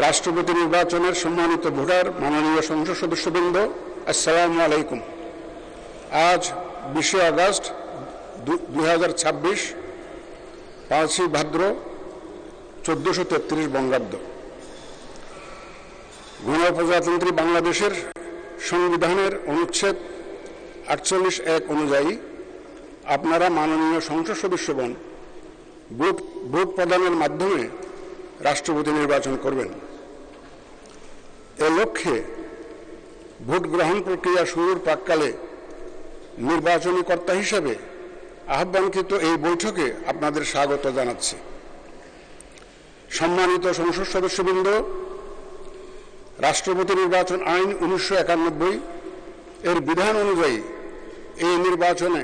রাষ্ট্রপতি নির্বাচনের সম্মানিত ভোটার, মাননীয় সংসদ সদস্যবৃন্দ, আসসালামু আলাইকুম। আজ 20 আগস্ট 2026, 5 ভাদ্র 1433 বঙ্গাব্দ। গণপ্রজাতন্ত্রী বাংলাদেশের সংবিধানের অনুচ্ছেদ 48(1) অনুযায়ী আপনারা মাননীয় সংসদ সদস্যগণ ভোট প্রদানের মাধ্যমে রাষ্ট্রপতি নির্বাচন করবেন। এ লক্ষ্যে ভোট গ্রহণ প্রক্রিয়া শুরুর প্রাক্কালে নির্বাচনী কর্তা হিসেবে আহ্বানকৃত এই বৈঠকে আপনাদের স্বাগত জানাচ্ছি। সম্মানিত সংসদ সদস্যবৃন্দ, রাষ্ট্রপতি নির্বাচন আইন 1991 এর বিধান অনুযায়ী এই নির্বাচনে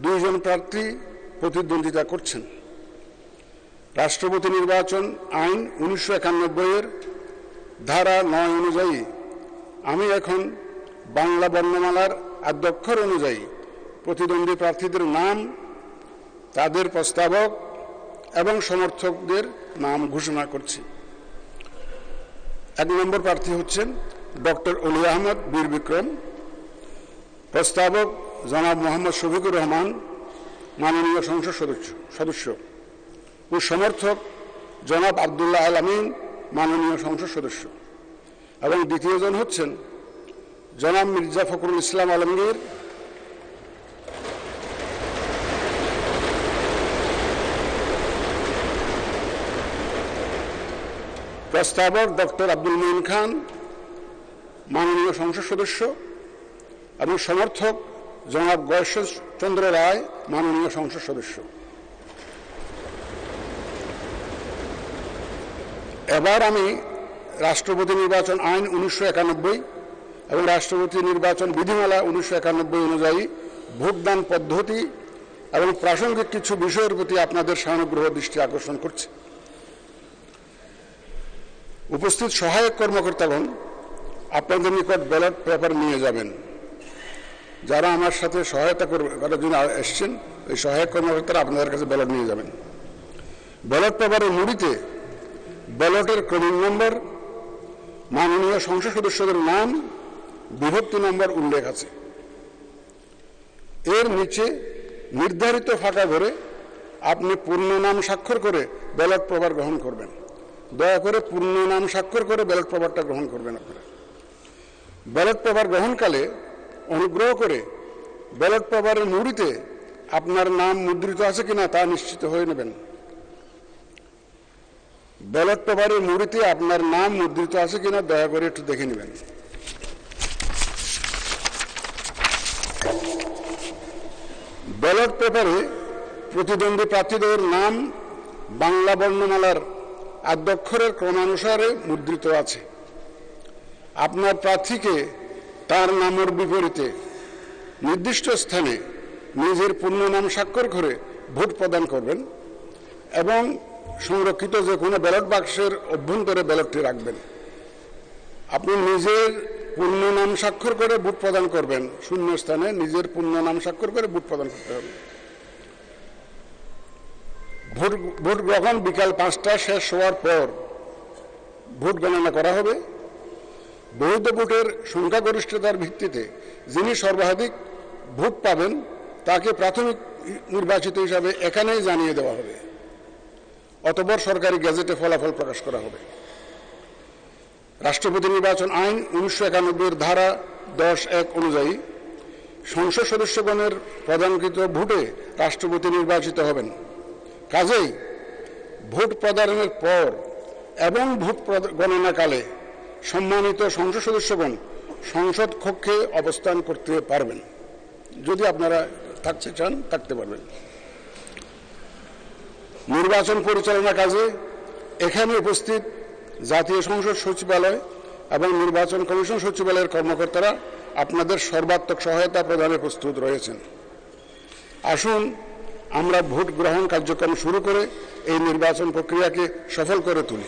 2 জন প্রার্থী প্রতিদ্বন্দ্বিতা করছেন। রাষ্ট্রপতি নির্বাচন আইন 1991 এর ধারা 9 অনুযায়ী আমি এখন বাংলা বর্ণমালার আদ্যক্ষর অনুযায়ী প্রতিদ্বন্দ্বী প্রার্থীদের নাম, তাদের প্রস্তাবক এবং সমর্থকদের নাম ঘোষণা করছি। 1 নম্বর প্রার্থী হচ্ছেন ডক্টর অলি আহমদ বীর বিক্রম। প্রস্তাবক জনাব মোহাম্মদ শফিকুর রহমান, মাননীয় সংসদ সদস্য, ও সমর্থক জনাব আবদুল্লাহ আল আমিন, মাননীয় সংসদ সদস্য। এবং দ্বিতীয় জন হচ্ছেন জনাব মির্জা ফখরুল ইসলাম আলমগীর, প্রস্তাবক ডক্টর আব্দুল মঈন খান, মাননীয় সংসদ সদস্য, এবং সমর্থক জনাব গয়েশ্বর চন্দ্র রায়, মাননীয় সংসদ সদস্য। এবার আমি রাষ্ট্রপতি নির্বাচন আইন 1991 এবং রাষ্ট্রপতি নির্বাচন বিধিমালা 1991 অনুযায়ী ভোটদান পদ্ধতি এবং প্রাসঙ্গিক কিছু বিষয়ের প্রতি আপনাদের সানুগ্রহ দৃষ্টি আকর্ষণ করছি। উপস্থিত সহায়ক কর্মকর্তাগণ আপনাদের নিকট ব্যালট পেপার নিয়ে যাবেন। যারা আমার সাথে সহায়তা করার জন্য এসছেন, এই সহায়ক কর্মকর্তারা আপনাদের কাছে ব্যালট নিয়ে যাবেন। ব্যালট পেপারের মুড়িতে ব্যালটের ক্রমিক নম্বর, মাননীয় সংসদ সদস্যদের নাম, বিভক্তি নম্বর উল্লেখ আছে। এর নিচে নির্ধারিত ফাঁকা ঘরে আপনি পূর্ণ নাম স্বাক্ষর করে ব্যালট পেপার গ্রহণ করবেন। দয়া করে পূর্ণ নাম স্বাক্ষর করে ব্যালট পেপারটা গ্রহণ করবেন আপনারা। ব্যালট পেপার গ্রহণকালে অনুগ্রহ করে ব্যালট পেপারের মুড়িতে আপনার নাম মুদ্রিত আছে কিনা তা নিশ্চিত হয়ে নেবেন। ব্যালট পেপারের মুড়িতে আপনার নাম মুদ্রিত আছে কিনা দয়া করে একটু দেখে নেবেন। ব্যালট পেপারে প্রতিদ্বন্দ্বী প্রার্থীদের নাম বাংলা বর্ণমালার আদ্যক্ষরের ক্রমানুসারে মুদ্রিত আছে। আপনার প্রার্থীকে তার নামের বিপরীতে নির্দিষ্ট স্থানে নিজের পূর্ণ নাম স্বাক্ষর করে ভোট প্রদান করবেন এবং সংরক্ষিত যে কোনো ব্যালট বাক্সের অভ্যন্তরে ব্যালটটি রাখবেন। আপনি নিজের পূর্ণ নাম স্বাক্ষর করে ভোট প্রদান করবেন। শূন্য স্থানে নিজের পূর্ণ নাম স্বাক্ষর করে ভোট প্রদান করতে হবে। ভোট গ্রহণ বিকাল 5টা শেষ হওয়ার পর ভোট গণনা করা হবে। বৈধ ভোটের সংখ্যাগরিষ্ঠতার ভিত্তিতে যিনি সর্বাধিক ভোট পাবেন তাকে প্রাথমিক নির্বাচিত হিসাবে এখানেই জানিয়ে দেওয়া হবে। অতঃপর সরকারি গেজেটে ফলাফল প্রকাশ করা হবে। রাষ্ট্রপতি নির্বাচন আইন 1991 এর ধারা 10(1) অনুযায়ী সংসদ সদস্যগণের প্রদানকৃত ভোটে রাষ্ট্রপতি নির্বাচিত হবেন। কাজেই ভোট প্রদানের পর এবং ভোট গণনাকালে সম্মানিত সংসদ সদস্যগণ সংসদ কক্ষে অবস্থান করতে পারবেন। যদি আপনারা থাকতে চান থাকতে পারবেন। নির্বাচন পরিচালনা কাজে এখানে উপস্থিত জাতীয় সংসদ সচিবালয় এবং নির্বাচন কমিশন সচিবালয়ের কর্মকর্তারা আপনাদের সর্বাত্মক সহায়তা প্রদানে প্রস্তুত রয়েছেন। আসুন আমরা ভোট গ্রহণ কার্যক্রম শুরু করে এই নির্বাচন প্রক্রিয়াকে সফল করে তুলি।